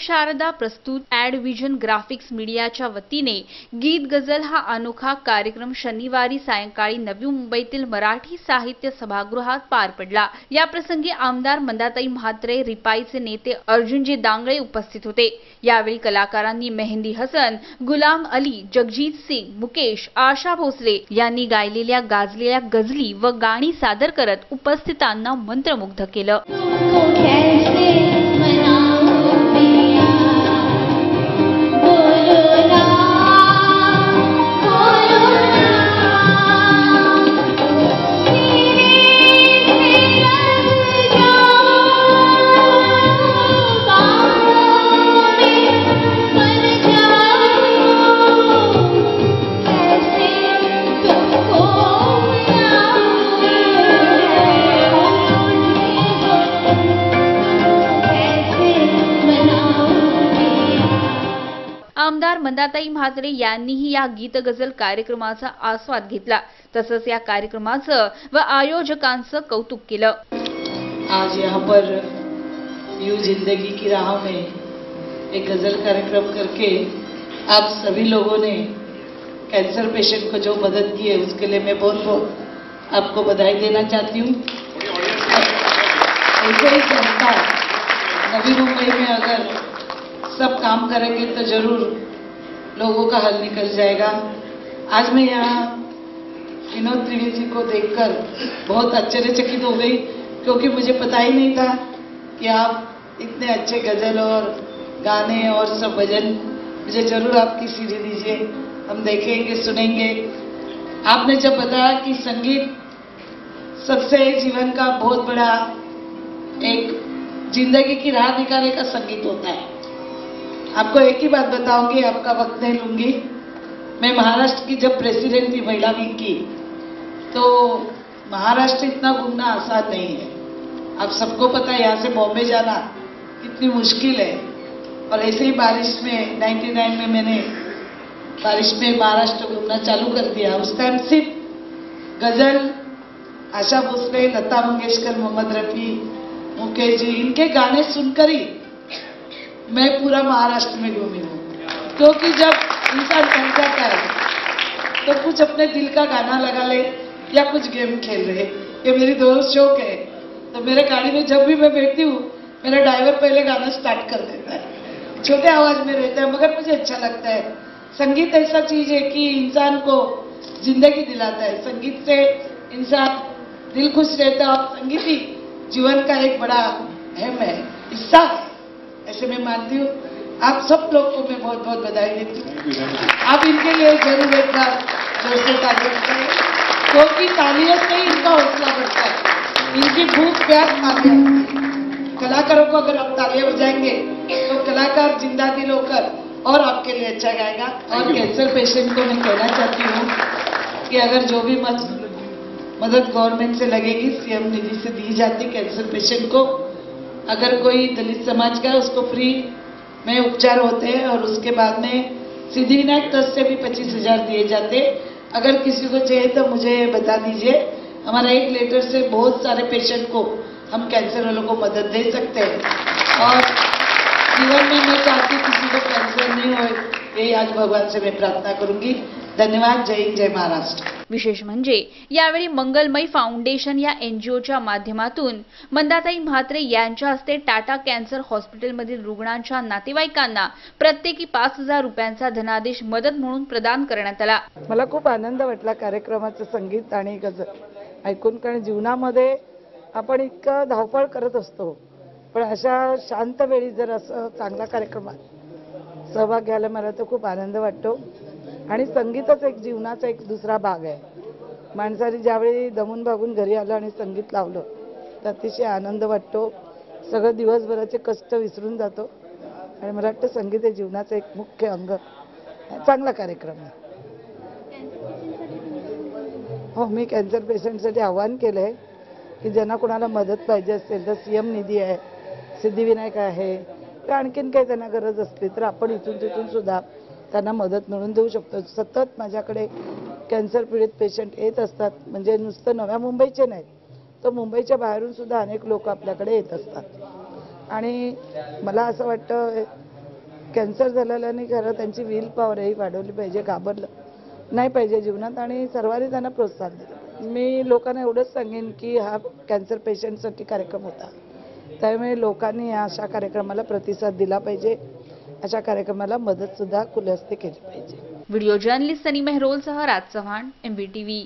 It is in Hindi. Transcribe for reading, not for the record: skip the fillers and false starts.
शारदा प्रस्तुत ॲड विजन ग्राफिक्स मीडियाच्या वतीने गीत गझल हा अनोखा कार्यक्रम शनिवारी सायंकाळी नवी मुंबईतील मराठी साहित्य सभागृहात पार पडला। या प्रसंगी आमदार मंदाताई म्हात्रे, रिपाईचे नेते अर्जुनजी दांगळे उपस्थित होते। यावेळी कलाकारांनी मेहंदी हसन, गुलाम अली, जगजीत सिंग, मुकेश, आशा भोसले यांनी गायलेल्या गाजलेल्या गझली व गाणी सादर करत उपस्थितांना मंत्रमुग्ध केलं। आमदार मंदाताई म्हात्रे यांनीही या गीत गझल कार्यक्रमाचा आस्वाद घेतला। तसंच या कार्यक्रमाचं व आयोजकांचं कौतुक केलं। आज यहाँ पर यूं जिंदगी की राह में एक गजल कार्यक्रम करके आप सभी लोगों ने कैंसर पेशेंट को जो मदद की है उसके लिए मैं बहुत बहुत आपको बधाई देना चाहती हूँ। ऐसे ही संस्था नवी मुंबई में अगर सब काम करेंगे तो जरूर लोगों का हल निकल जाएगा। आज मैं यहाँ विनोद त्रिवेदी जी को देखकर बहुत आश्चर्यचकित हो गई, क्योंकि मुझे पता ही नहीं था कि आप इतने अच्छे गजल और गाने और सब भजन, मुझे जरूर आपकी सीडी दीजिए, हम देखेंगे सुनेंगे। आपने जब बताया कि संगीत सबसे जीवन का बहुत बड़ा एक जिंदगी की राह दिखाने का संगीत होता है। आपको एक ही बात बताऊंगी, आपका वक्त नहीं लूंगी। मैं महाराष्ट्र की जब प्रेसिडेंट थी महिला विंग की, तो महाराष्ट्र इतना घूमना आसान नहीं है। आप सबको पता है यहाँ से बॉम्बे जाना कितनी मुश्किल है। और ऐसे ही बारिश में 99 में मैंने बारिश में महाराष्ट्र घूमना चालू कर दिया। उस टाइम सिर्फ गजल, आशा भोसले, लता मंगेशकर, मोहम्मद रफी, मुकेश जी, इनके गाने सुनकर ही मैं पूरा महाराष्ट्र में घूमी हूँ। क्योंकि जब इंसान बन जाता है तो कुछ अपने दिल का गाना लगा ले या कुछ गेम खेल रहे, ये मेरी दोस्त शौक है। तो मेरे गाड़ी में जब भी मैं बैठती हूँ, मेरा ड्राइवर पहले गाना स्टार्ट कर देता है, छोटे आवाज में रहता है, मगर मुझे अच्छा लगता है। संगीत ऐसा चीज है कि इंसान को जिंदगी दिलाता है। संगीत से इंसान दिल खुश रहता है और संगीत ही जीवन का एक बड़ा अहम है, हिस्सा है, ऐसे मैं मानती हूँ। आप सब लोग को मैं बहुत बहुत बधाई देती हूँ। आप इनके लिए जरूर एक बार जोर से तालियां करें, क्योंकि तालियों से ही इनका हौसला बढ़ता है, इनकी भूख प्यास मारती है। कलाकारों को अगर आप तालियां बजाएंगे तो कलाकार जिंदा दिल होकर और आपके लिए अच्छा गाएगा। और कैंसर पेशेंट को मैं कहना चाहती हूँ कि अगर जो भी मदद गवर्नमेंट से लगेगी, सीएम निधि से दी जाती कैंसर पेशेंट को। अगर कोई दलित समाज का है उसको फ्री में उपचार होते हैं, और उसके बाद में सिद्धिविनायक ट्रस्ट से भी 25,000 दिए जाते। अगर किसी को चाहिए तो मुझे बता दीजिए, हमारा एक लेटर से बहुत सारे पेशेंट को हम कैंसर वालों को मदद दे सकते हैं। और जीवन में मैं चाहती किसी को कैंसर नहीं हो, यही आज भगवान से मैं प्रार्थना करूंगी। धन्यवाद। जय हिंद, जय महाराष्ट्र। विशेष म्हणजे यावेळी मंगलमय फाउंडेशन या एनजीओच्या माध्यमातून मंदाताई म्हात्रे यांच्या हस्ते टाटा कॅन्सर हॉस्पिटलमधील रुग्णांच्या नातेवाईकांना प्रत्येकी 5,000 रुपयांचा धनादेश मदत म्हणून प्रदान करण्यात आला। मला खूप आनंद वाटला कार्यक्रमाचं संगीत आणि गझल ऐकून, कारण जीवनामध्ये आपण इतकं धावपळ करत असतो, पण अशा शांत वेळी जर असं चांगला कार्यक्रमात सहभाग घ्यायला मला तर खूप आनंद वाटतो। आणि संगीतच एक जीवनाचा एक दुसरा भाग आहे। माणसाने ज्यावेळी दमून भागून घरी आलं आणि संगीत लावलं तर अतिशय आनंद वाटतो, सगळं दिवसभराचे कष्ट विसरून जातो आणि मला वाटतं संगीत हे जीवनाचं एक मुख्य अंग, चांगला कार्यक्रम आहे। हो, मी कॅन्सर पेशंटसाठी आवाहन केलं आहे की ज्यांना कोणाला मदत पाहिजे असेल तर सीएम निधी आहे, सिद्धिविनायक आहे, तर आणखीन काही त्यांना गरज असली तर आपण इथून तिथून सुद्धा त्यांना मदत मिळवून देऊ शकतो। सतत माझ्याकडे कॅन्सर पीडित पेशंट येत असतात, म्हणजे नुसतं नव्या मुंबईचे नाहीत, तर मुंबईच्या बाहेरून सुद्धा अनेक लोक आपल्याकडे येत असतात। आणि मला असं वाटतं कॅन्सर झालेल्याने खरं त्यांची विल पॉवरही वाढवली पाहिजे, घाबरलं नाही पाहिजे जीवनात आणि सर्वांनी त्यांना प्रोत्साहन दिलं. मी लोकांना एवढंच सांगेन की हा कॅन्सर पेशंटसाठी कार्यक्रम होता, त्यामुळे लोकांनी या अशा कार्यक्रमाला प्रतिसाद दिला पाहिजे, अशा कार्यक्रमाला मदतसुद्धा खुले हस्ते केली पाहिजे. व्हिडिओ जर्नलिस्ट सनी मेहरोलसह राज चव्हाण, MVTV.